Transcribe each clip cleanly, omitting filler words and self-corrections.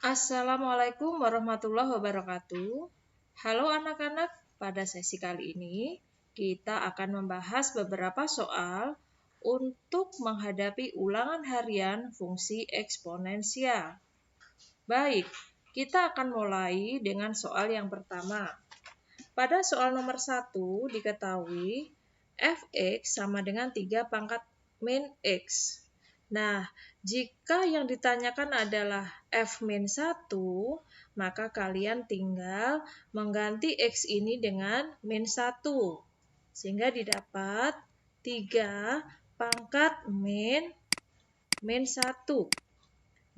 Assalamualaikum warahmatullahi wabarakatuh. Halo anak-anak, pada sesi kali ini kita akan membahas beberapa soal untuk menghadapi ulangan harian fungsi eksponensial. Baik, kita akan mulai dengan soal yang pertama. Pada soal nomor 1 diketahui f(x) sama dengan 3 pangkat min x. Nah, jika yang ditanyakan adalah f-1, maka kalian tinggal mengganti x ini dengan min 1. Sehingga didapat 3 pangkat min 1.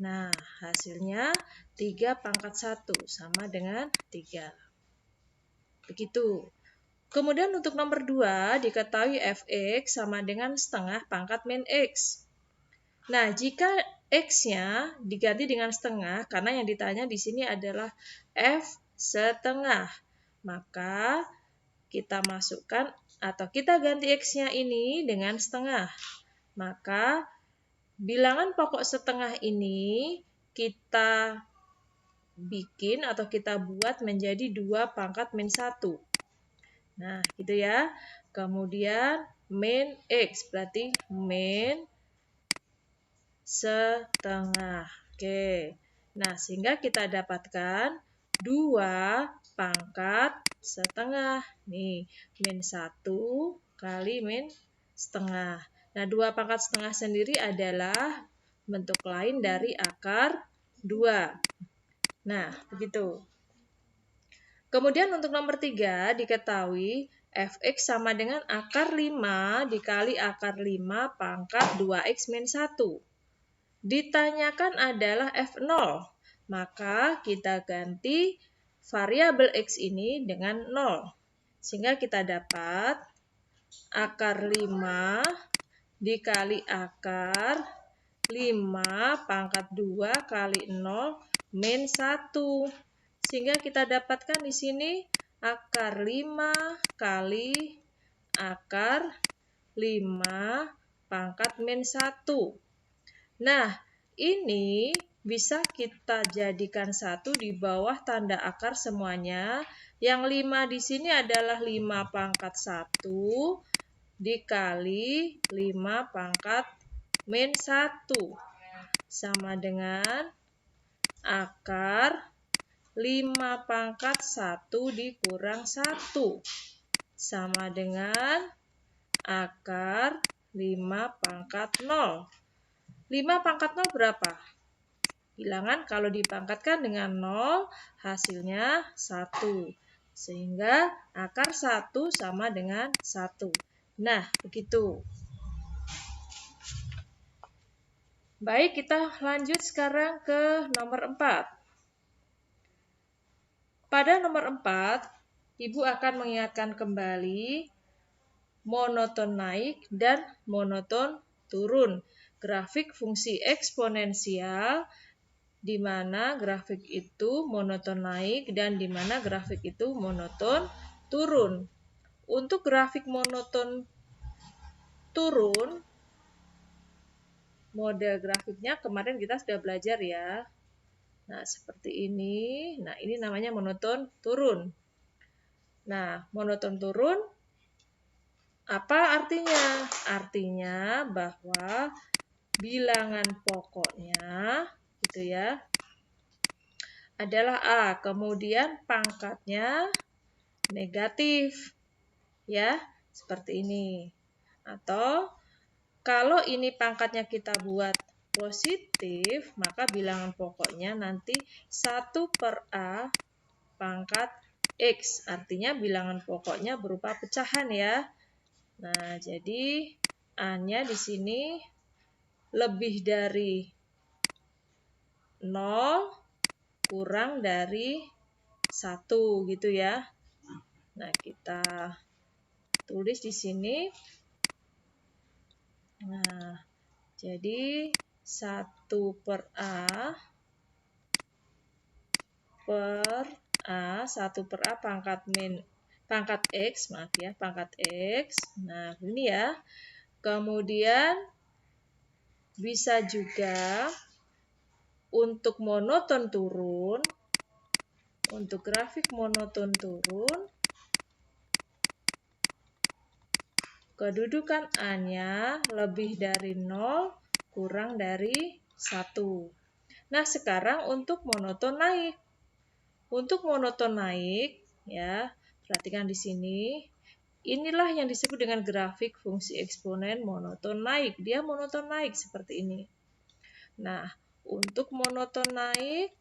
Nah, hasilnya 3 pangkat 1 sama dengan 3. Begitu. Kemudian untuk nomor 2 diketahui f(x) sama dengan setengah pangkat min x. Nah, jika x-nya diganti dengan setengah, karena yang ditanya di sini adalah f setengah, maka kita masukkan atau kita ganti x-nya ini dengan setengah. Maka bilangan pokok setengah ini kita bikin atau kita buat menjadi 2 pangkat min 1. Nah, gitu ya. Kemudian min x, berarti min setengah. Oke. Nah, sehingga kita dapatkan 2 pangkat setengah. Nih, min 1 kali min setengah. Nah, 2 pangkat setengah sendiri adalah bentuk lain dari akar 2. Nah, begitu. Kemudian untuk nomor 3 diketahui f(x) sama dengan akar 5 dikali akar 5 pangkat 2x min 1. Ditanyakan adalah f0, maka kita ganti variabel x ini dengan 0. Sehingga kita dapat akar 5 dikali akar 5 pangkat 2 kali 0 min 1. Sehingga kita dapatkan di sini akar 5 kali akar 5 pangkat min 1. Nah, ini bisa kita jadikan 1 di bawah tanda akar semuanya. Yang 5 di sini adalah 5 pangkat 1 dikali 5 pangkat min 1. Sama dengan akar 5 pangkat 1 dikurang 1. Sama dengan akar 5 pangkat 0. 5 pangkat 0 berapa? Bilangan kalau dipangkatkan dengan 0, hasilnya 1. Sehingga akar 1 sama dengan 1. Nah, begitu. Baik, kita lanjut sekarang ke nomor 4. Pada nomor 4, Ibu akan mengingatkan kembali monoton naik dan monoton turun. Grafik fungsi eksponensial di mana grafik itu monoton naik dan di mana grafik itu monoton turun. Untuk grafik monoton turun, model grafiknya kemarin kita sudah belajar ya. Nah, seperti ini. Nah, ini namanya monoton turun. Nah, monoton turun apa artinya? Artinya bahwa bilangan pokoknya gitu ya adalah A, kemudian pangkatnya negatif ya, seperti ini. Atau kalau ini pangkatnya kita buat positif, maka bilangan pokoknya nanti 1/A pangkat X, artinya bilangan pokoknya berupa pecahan ya. Nah, jadi A-nya di sini lebih dari 0 kurang dari 1 gitu ya. Nah, kita tulis di sini. Nah, jadi 1/A 1/A pangkat X, maaf ya, pangkat X. Nah, ini ya. Kemudian bisa juga untuk monoton turun, untuk grafik monoton turun, kedudukan A-nya lebih dari 0, kurang dari 1. Nah, sekarang untuk monoton naik. Untuk monoton naik, ya, perhatikan di sini. Inilah yang disebut dengan grafik fungsi eksponen monoton naik. Dia monoton naik seperti ini. Nah, untuk monoton naik,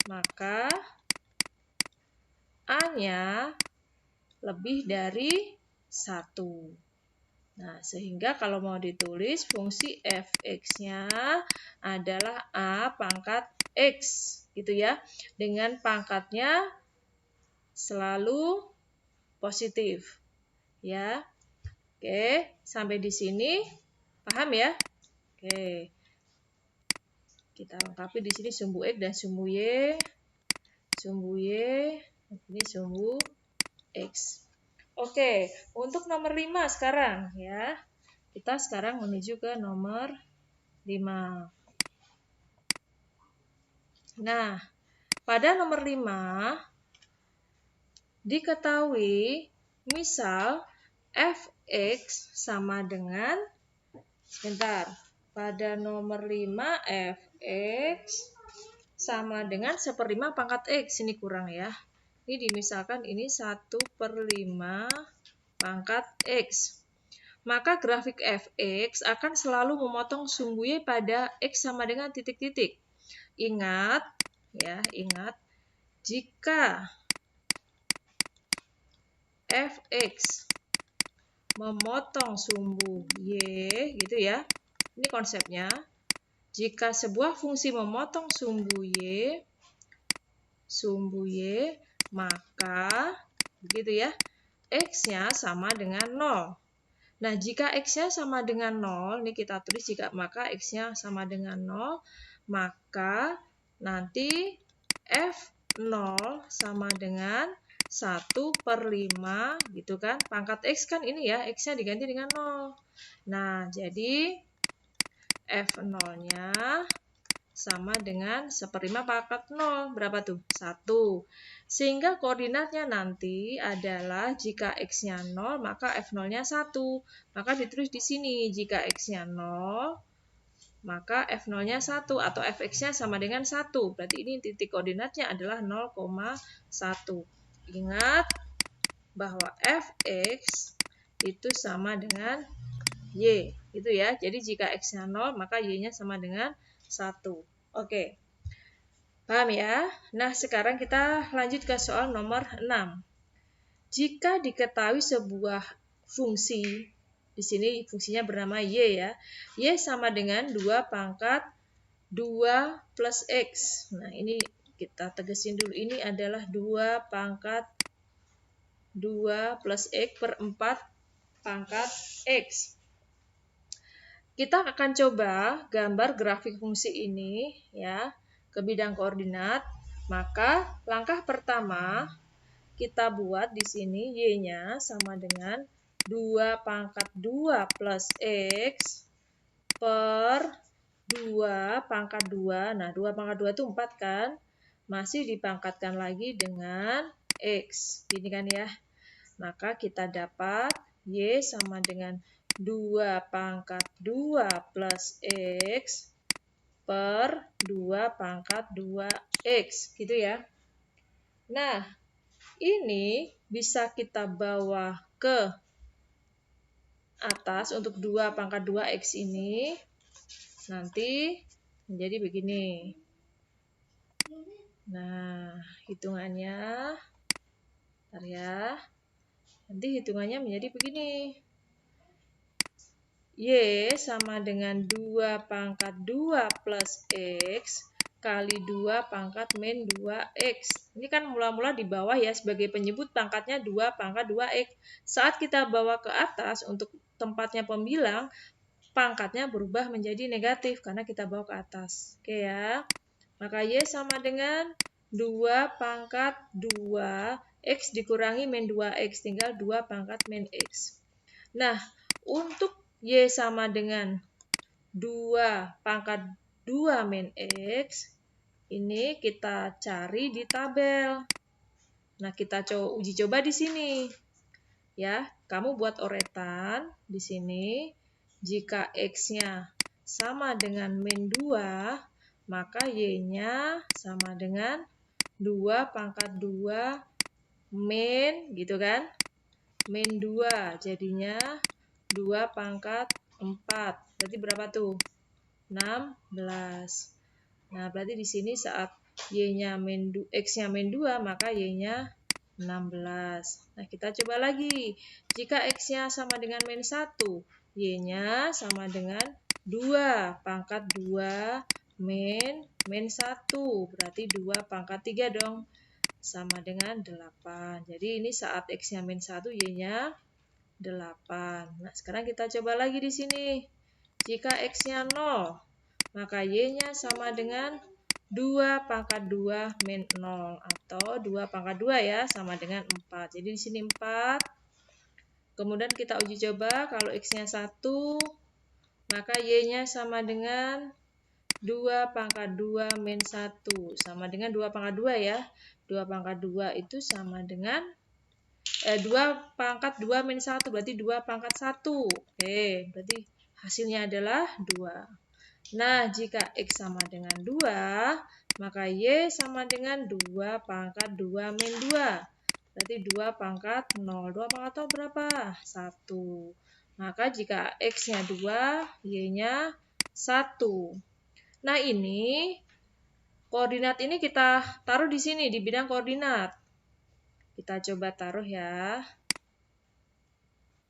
maka A-nya lebih dari 1. Nah, sehingga kalau mau ditulis fungsi f(x)-nya adalah A pangkat X, gitu ya. Dengan pangkatnya selalu positif. Ya. Oke, sampai di sini paham ya? Oke. Kita lengkapi di sini sumbu X dan sumbu Y. Sumbu Y, ini sumbu X. Oke, untuk nomor 5 sekarang ya. Kita sekarang menuju ke nomor 5. Nah, pada nomor 5 diketahui misal f(x) sama dengan, sebentar, pada nomor 5 f(x) sama dengan 1/5 pangkat X, ini kurang ya. Ini dimisalkan ini 1/5 pangkat X. Maka grafik f(x) akan selalu memotong sumbu Y pada X sama dengan titik-titik. Ingat, ya, ingat, jika f(x) memotong sumbu Y, gitu ya. Ini konsepnya. Jika sebuah fungsi memotong sumbu Y, maka begitu ya, X-nya sama dengan 0. Nah, jika X-nya sama dengan 0, ini kita tulis maka X-nya sama dengan 0, maka nanti F0 sama dengan 1/5, gitu kan. Pangkat X kan ini ya, X-nya diganti dengan 0. Nah, jadi F0-nya sama dengan 1/5 pangkat 0. Berapa tuh? 1. Sehingga koordinatnya nanti adalah jika X-nya 0, maka F0-nya 1. Maka ditulis di sini, jika X-nya 0, maka F0-nya 1 atau Fx-nya sama dengan 1. Berarti ini titik koordinatnya adalah 0,1. Ingat bahwa Fx itu sama dengan Y, gitu ya. Jadi jika X-nya 0, maka Y-nya sama dengan 1. Oke. Paham ya? Nah, sekarang kita lanjut ke soal nomor 6. Jika diketahui sebuah fungsi, di sini fungsinya bernama Y ya. Y sama dengan 2 pangkat 2 plus X. Nah, ini kita tegesin dulu. Ini adalah 2 pangkat 2 plus X per 4 pangkat X. Kita akan coba gambar grafik fungsi ini ya ke bidang koordinat. Maka langkah pertama kita buat di sini Y-nya sama dengan 2 pangkat 2 plus X per 2 pangkat 2. Nah, 2 pangkat 2 itu 4 kan? Masih dipangkatkan lagi dengan X. Gini kan ya. Maka kita dapat Y sama dengan 2 pangkat 2 plus X per 2 pangkat 2X. Gitu ya. Nah, ini bisa kita bawa ke atas untuk 2 pangkat 2X ini. Nanti menjadi begini. Nah, hitungannya. Bentar ya. Nanti hitungannya menjadi begini. Y sama dengan 2 pangkat 2 plus X kali 2 pangkat min 2X. Ini kan mula-mula di bawah ya, sebagai penyebut pangkatnya 2 pangkat 2X. Saat kita bawa ke atas untuk tempatnya pembilang, pangkatnya berubah menjadi negatif karena kita bawa ke atas. Oke ya. Maka Y sama dengan 2 pangkat 2 X dikurangi min 2X, tinggal 2 pangkat min X. Nah, untuk Y sama dengan 2 pangkat 2 min X, ini kita cari di tabel. Nah, kita uji coba di sini. Ya, kamu buat oretan di sini. Jika X-nya sama dengan min 2, maka Y-nya sama dengan 2 pangkat 2 min, gitu kan? Min 2, jadinya 2 pangkat 4. Berarti berapa tuh? 16. Nah, berarti di sini saat Y-nya X-nya min 2, maka Y-nya 16. Nah, kita coba lagi. Jika X-nya sama dengan min 1, Y-nya sama dengan 2 pangkat 2 min 1. Berarti 2 pangkat 3 dong. Sama dengan 8. Jadi ini saat X-nya min 1, Y-nya 8. Nah, sekarang kita coba lagi di sini. Jika X-nya 0, maka Y-nya sama dengan 2 pangkat 2 min 0. Atau 2 pangkat 2 ya, sama dengan 4. Jadi di sini 4. Kemudian kita uji coba, kalau X-nya 1, maka Y-nya sama dengan 2 pangkat 2 min 1. Sama dengan 2 pangkat 2 ya. 2 pangkat 2 itu sama dengan 2 pangkat 2 min 1. Berarti 2 pangkat 1. Oke, berarti hasilnya adalah 2. Nah, jika X sama dengan 2, maka Y sama dengan 2 pangkat 2 min 2. Berarti 2 pangkat 0. 2 pangkat 0 berapa? 1. Maka jika X-nya 2, Y-nya 1. Nah, ini koordinat ini kita taruh di sini, di bidang koordinat. Kita coba taruh ya.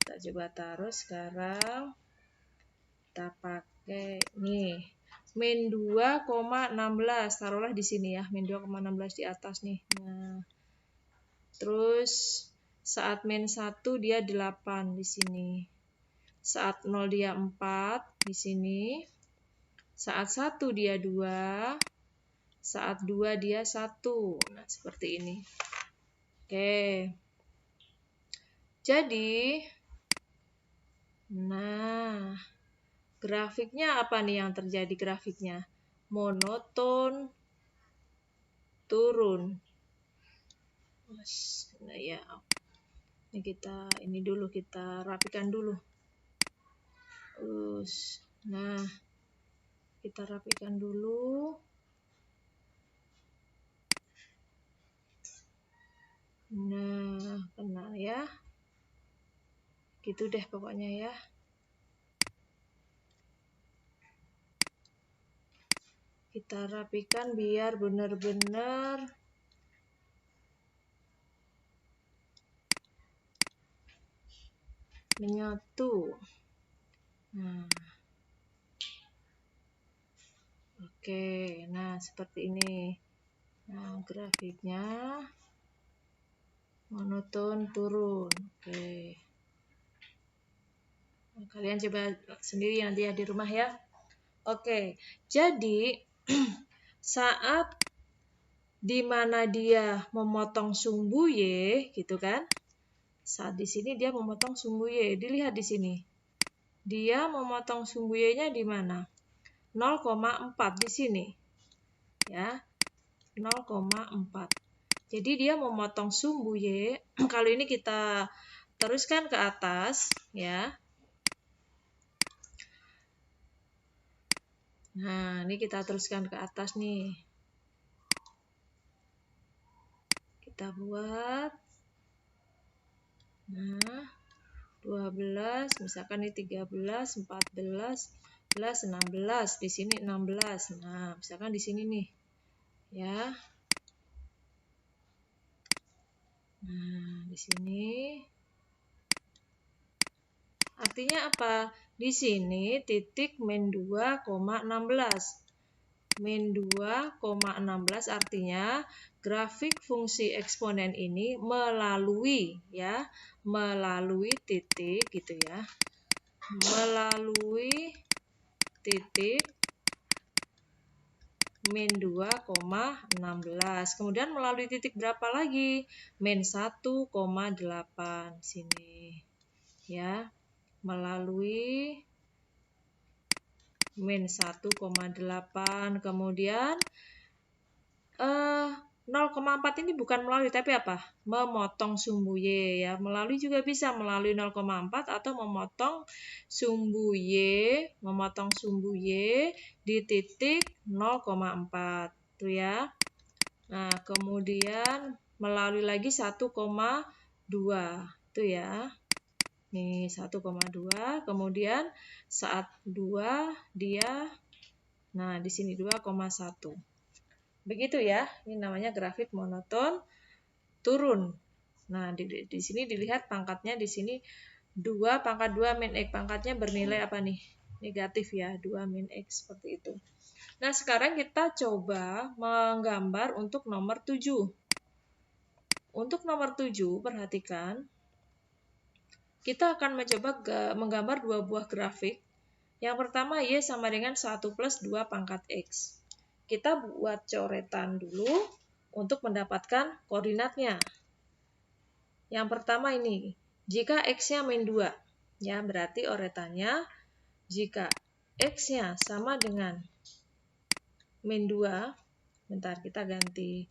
Kita coba taruh sekarang. Kita pakai nih. Min 2,16. Taruhlah di sini ya. Min 2,16 di atas nih. Nah. Terus saat min 1 dia 8 di sini. Saat 0 dia 4 di sini. Saat 1 dia 2. Saat 2 dia 1. Nah, seperti ini. Oke. Jadi, nah, grafiknya apa nih yang terjadi grafiknya? Monoton turun. Nah ya, ini kita rapikan dulu. Nah, kita rapikan dulu. Nah, kena ya. Gitu deh pokoknya ya. Kita rapikan biar benar-benar menyatu. Nah. Oke, nah seperti ini. Nah, grafiknya monoton turun. Oke. Nah, kalian coba sendiri nanti ya di rumah ya. Oke, jadi saat dimana dia memotong sumbu Y, gitu kan? Saat di sini dia memotong sumbu Y, dilihat di sini. Dia memotong sumbu Y-nya di mana? 0,4 di sini. Ya, 0,4. Jadi dia memotong sumbu Y. Kalau ini kita teruskan ke atas, ya. Nah, ini kita teruskan ke atas nih. Kita buat. Nah, 12, misalkan ini 13, 14, 16. Di sini 16. Nah, misalkan di sini nih. Ya. Nah, di sini. Artinya apa? Di sini titik min 2,16. Min 2,16 artinya grafik fungsi eksponen ini melalui titik gitu ya. Melalui titik min 2,16. Kemudian melalui titik berapa lagi? Min 1,8 sini. Ya. Melalui min 1,8. Kemudian 0,4 ini bukan melalui, tapi apa? Memotong sumbu Y ya. Melalui juga bisa, melalui 0,4 atau memotong sumbu Y di titik 0,4. Tuh ya. Nah, kemudian melalui lagi 1,2. Tuh ya. Nih 1,2. Kemudian saat 2 dia, nah di sini 2,1. Begitu ya, ini namanya grafik monoton turun. Nah, di sini dilihat pangkatnya di sini 2 pangkat 2 min X. Pangkatnya bernilai apa nih? Negatif ya, 2 min X seperti itu. Nah, sekarang kita coba menggambar untuk nomor 7. Untuk nomor 7, perhatikan. Kita akan mencoba menggambar dua buah grafik. Yang pertama, Y sama dengan 1 plus 2 pangkat X. Kita buat coretan dulu untuk mendapatkan koordinatnya. Yang pertama ini, jika X-nya min 2, ya berarti oretannya jika X-nya sama dengan min 2, bentar kita ganti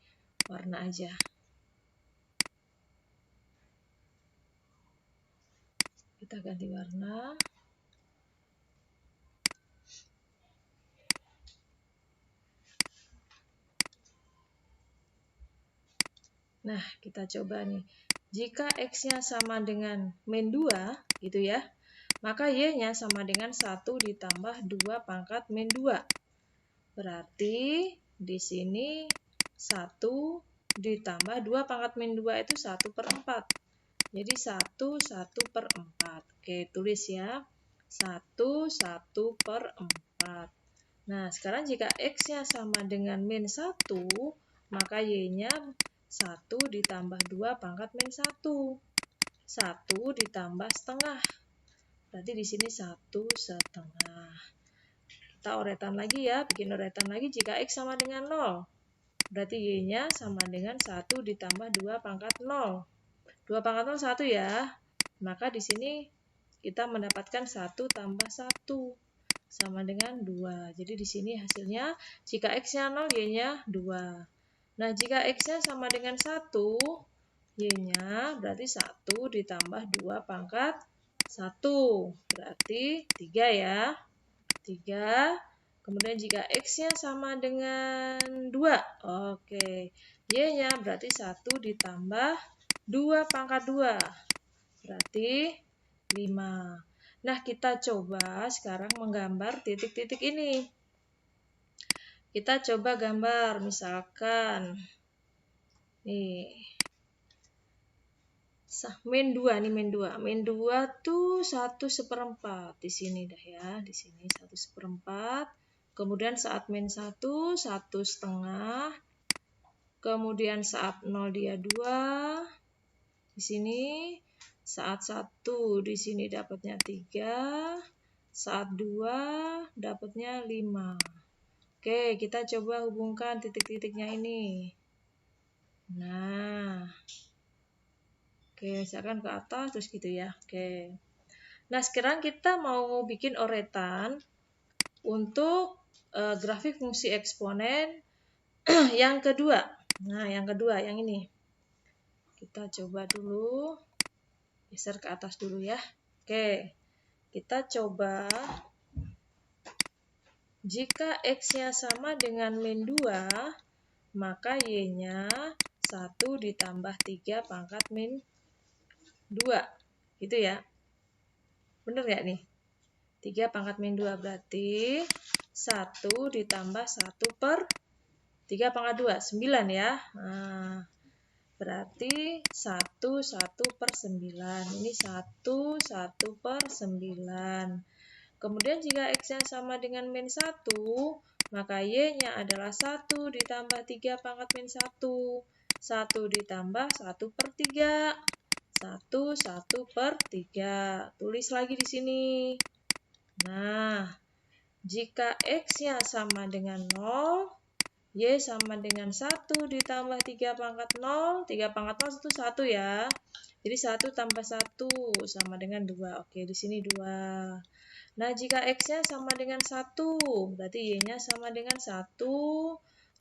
warna aja. Kita ganti warna. Nah, kita coba nih. Jika X-nya sama dengan min 2, gitu ya, maka Y-nya sama dengan 1 ditambah 2 pangkat min 2. Berarti di sini 1 ditambah 2 pangkat min 2 itu 1/4. Jadi 1/4. Oke, tulis ya. 1/4. Nah, sekarang jika X-nya sama dengan min 1, maka Y-nya 1 ditambah 2 pangkat min 1. 1 ditambah setengah. Berarti di sini 1/2. Kita oretan lagi ya, bikin oretan lagi jika X sama dengan 0. Berarti Y-nya sama dengan 1 ditambah 2 pangkat 0. 2 pangkat 0 1 ya. Maka di sini kita mendapatkan 1 tambah 1 sama dengan 2. Jadi di sini hasilnya jika X-nya 0, Y-nya 2. Nah, jika X-nya sama dengan 1, Y-nya berarti 1 ditambah 2 pangkat 1. Berarti 3 ya. 3. Kemudian jika X-nya sama dengan 2, oke. Y-nya berarti 1 ditambah 2 pangkat 2. Berarti 5. Nah, kita coba sekarang menggambar titik-titik ini. Kita coba gambar, misalkan nih min 2 nih, min 2. Min 2 tuh 1/4 di sini dah ya, di sini 1/4. Kemudian saat min 1 1/2. Kemudian saat 0 dia 2. Di sini saat 1 di sini dapatnya 3. Saat 2 dapatnya 5. Oke, kita coba hubungkan titik-titiknya ini. Nah, oke, misalkan ke atas terus gitu ya. Oke. Nah, sekarang kita mau bikin oretan untuk grafik fungsi eksponen yang kedua. Nah, yang kedua, yang ini. Kita coba dulu. Geser ke atas dulu ya. Oke. Kita coba jika X-nya sama dengan min 2, maka Y-nya 1 ditambah 3 pangkat min 2. Gitu ya. Bener nggak nih? 3 pangkat min 2 berarti 1 ditambah 1/3 pangkat 2. 9 ya. Nah, berarti 1/9. Ini 1/9. Kemudian jika X-nya sama dengan min 1, maka Y-nya adalah 1 ditambah 3 pangkat min 1. 1 ditambah 1/3. 1/3. Tulis lagi di sini. Nah, jika X-nya sama dengan 0, Y sama dengan 1 ditambah 3 pangkat 0. 3 pangkat 0 itu 1 ya. Jadi 1 tambah 1 sama dengan 2. Oke, di sini 2. Nah, jika X-nya sama dengan 1, berarti Y-nya sama dengan 1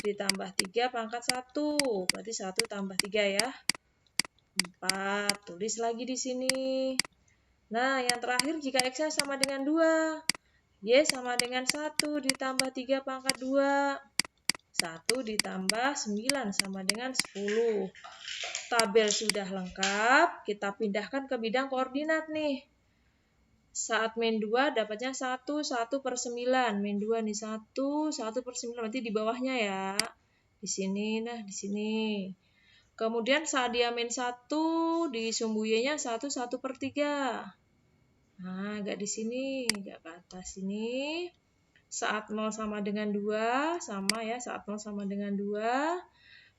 ditambah 3 pangkat 1. Berarti 1 tambah 3 ya. 4. Tulis lagi di sini. Nah, yang terakhir jika X-nya sama dengan 2, Y sama dengan 1 ditambah 3 pangkat 2. 1 ditambah 9 sama dengan 10. Tabel sudah lengkap, kita pindahkan ke bidang koordinat nih. Saat min 2 dapatnya 1, 1 per 9. Min 2 nih 1, 1 per 9. Berarti di bawahnya ya. Di sini, nah di sini. Kemudian saat dia min 1, di sumbu Y-nya 1, 1 per 3. Nah, agak di sini, agak ke atas sini. Saat 0 sama dengan 2, sama ya, saat 0 sama dengan 2.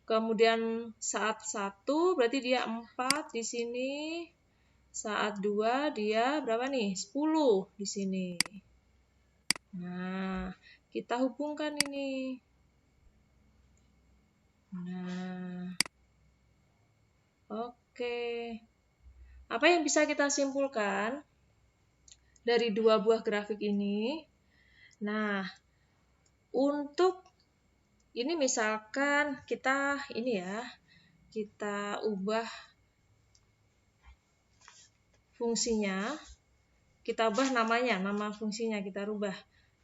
Kemudian saat 1 berarti dia 4 di sini. Saat 2 dia berapa nih? 10 di sini. Nah, kita hubungkan ini. Nah, oke. Apa yang bisa kita simpulkan dari dua buah grafik ini? Nah, untuk ini misalkan kita ini ya, kita ubah fungsinya, kita ubah namanya, nama fungsinya kita rubah.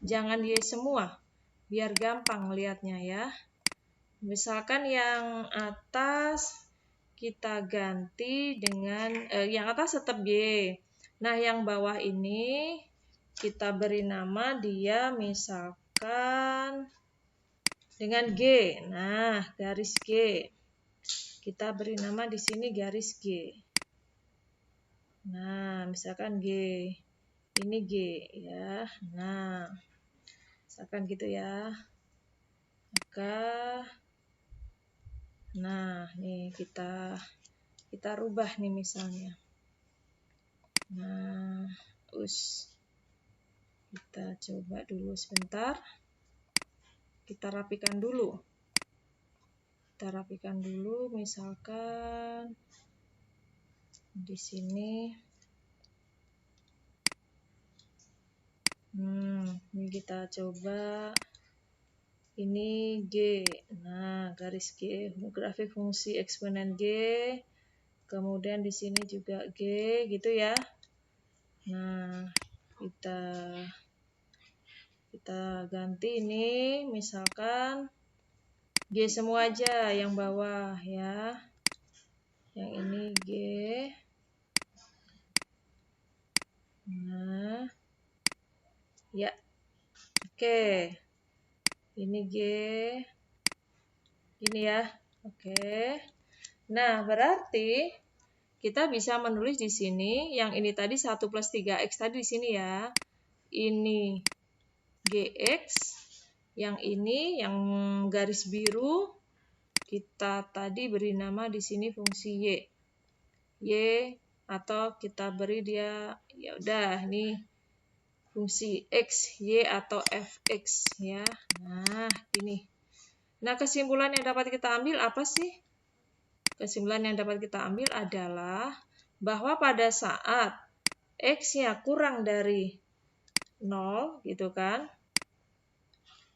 Jangan Y semua, biar gampang melihatnya ya. Misalkan yang atas kita ganti dengan, yang atas tetap Y. Nah, yang bawah ini kita beri nama dia misalkan dengan G. Nah, garis G. Kita beri nama di sini garis G. Nah, misalkan G. Ini G ya. Nah, misalkan gitu ya. Maka nah, nih kita rubah nih misalnya. Nah, kita coba dulu sebentar. Kita rapikan dulu. Kita rapikan dulu misalkan di sini. Ini kita coba ini G. Nah, garis G, grafik fungsi eksponen G. Kemudian di sini juga G gitu ya. Nah, kita ganti ini misalkan G semua aja yang bawah ya. Yang ini G. Nah, ya. Oke. Ini G. Ini ya. Oke. Nah, berarti kita bisa menulis di sini yang ini tadi 1 plus 3X tadi di sini ya. Ini GX. Yang ini yang garis biru kita tadi beri nama di sini fungsi Y. Y atau kita beri dia ya udah nih fungsi X, Y atau Fx ya. Nah, ini. Nah, kesimpulan yang dapat kita ambil apa sih? Kesimpulan yang dapat kita ambil adalah bahwa pada saat X-nya kurang dari 0 gitu kan.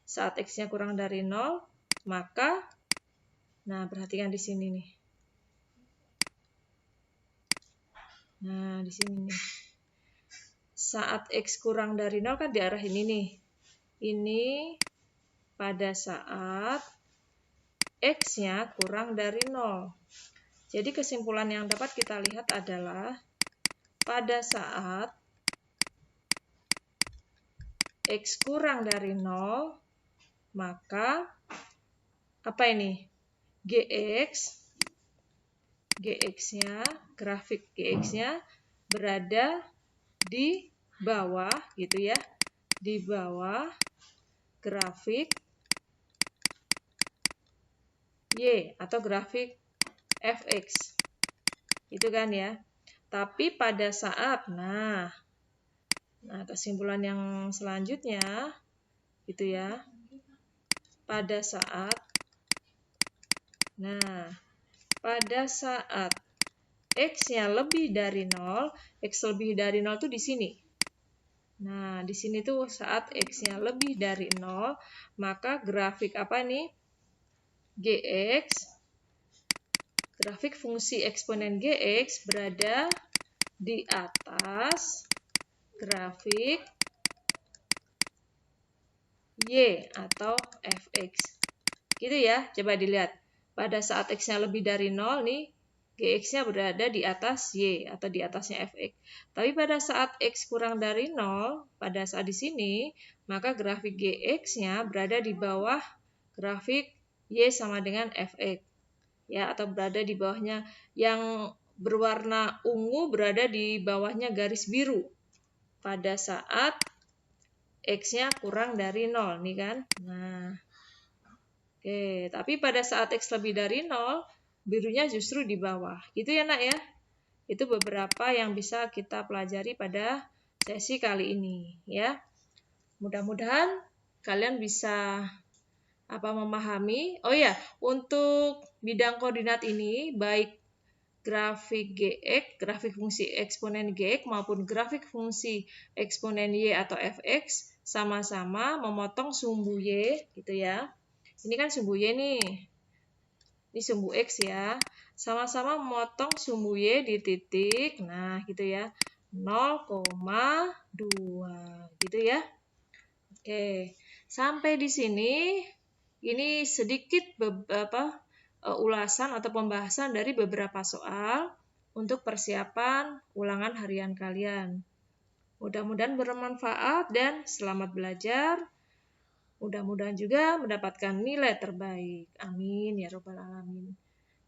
Saat X-nya kurang dari 0, maka nah, perhatikan di sini nih. Nah, di sini nih. Saat X kurang dari 0 kan di arah ini nih. Ini pada saat X-nya kurang dari 0. Jadi kesimpulan yang dapat kita lihat adalah pada saat X kurang dari 0, maka apa ini? GX-nya, grafik GX-nya berada di bawah gitu ya. Di bawah grafik Y atau grafik Fx. Itu kan ya. Tapi pada saat nah kesimpulan yang selanjutnya gitu ya. pada saat X-nya lebih dari 0, X lebih dari 0 itu di sini. Nah, di sini tuh saat X-nya lebih dari 0, maka grafik apa nih? Grafik fungsi eksponen Gx berada di atas grafik Y atau Fx. Gitu ya, coba dilihat. Pada saat X-nya lebih dari 0 nih, Gx-nya berada di atas Y atau di atasnya Fx. Tapi pada saat X kurang dari 0, pada saat di sini, maka grafik Gx-nya berada di bawah grafik Y sama dengan Fx. Ya, atau berada di bawahnya. Yang berwarna ungu berada di bawahnya garis biru. Pada saat X-nya kurang dari 0 nih kan. Nah, oke, tapi pada saat X lebih dari 0, birunya justru di bawah. Gitu ya nak ya. Itu beberapa yang bisa kita pelajari pada sesi kali ini ya. Mudah-mudahan kalian bisa memahami. Oh ya, untuk bidang koordinat ini baik grafik Gx, grafik fungsi eksponen Gx maupun grafik fungsi eksponen Y atau Fx sama-sama memotong sumbu Y gitu ya. Ini kan sumbu Y nih. Ini sumbu X ya. Sama-sama memotong sumbu Y di titik. Nah, gitu ya. 0,2 gitu ya. Oke. Sampai di sini ini sedikit ulasan atau pembahasan dari beberapa soal untuk persiapan ulangan harian kalian. Mudah-mudahan bermanfaat dan selamat belajar. Mudah-mudahan juga mendapatkan nilai terbaik. Amin ya robbal alamin.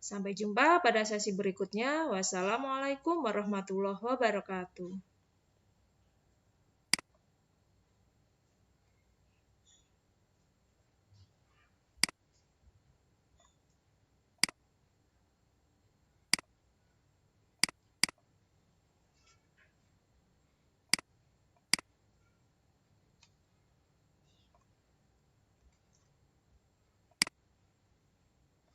Sampai jumpa pada sesi berikutnya. Wassalamualaikum warahmatullahi wabarakatuh.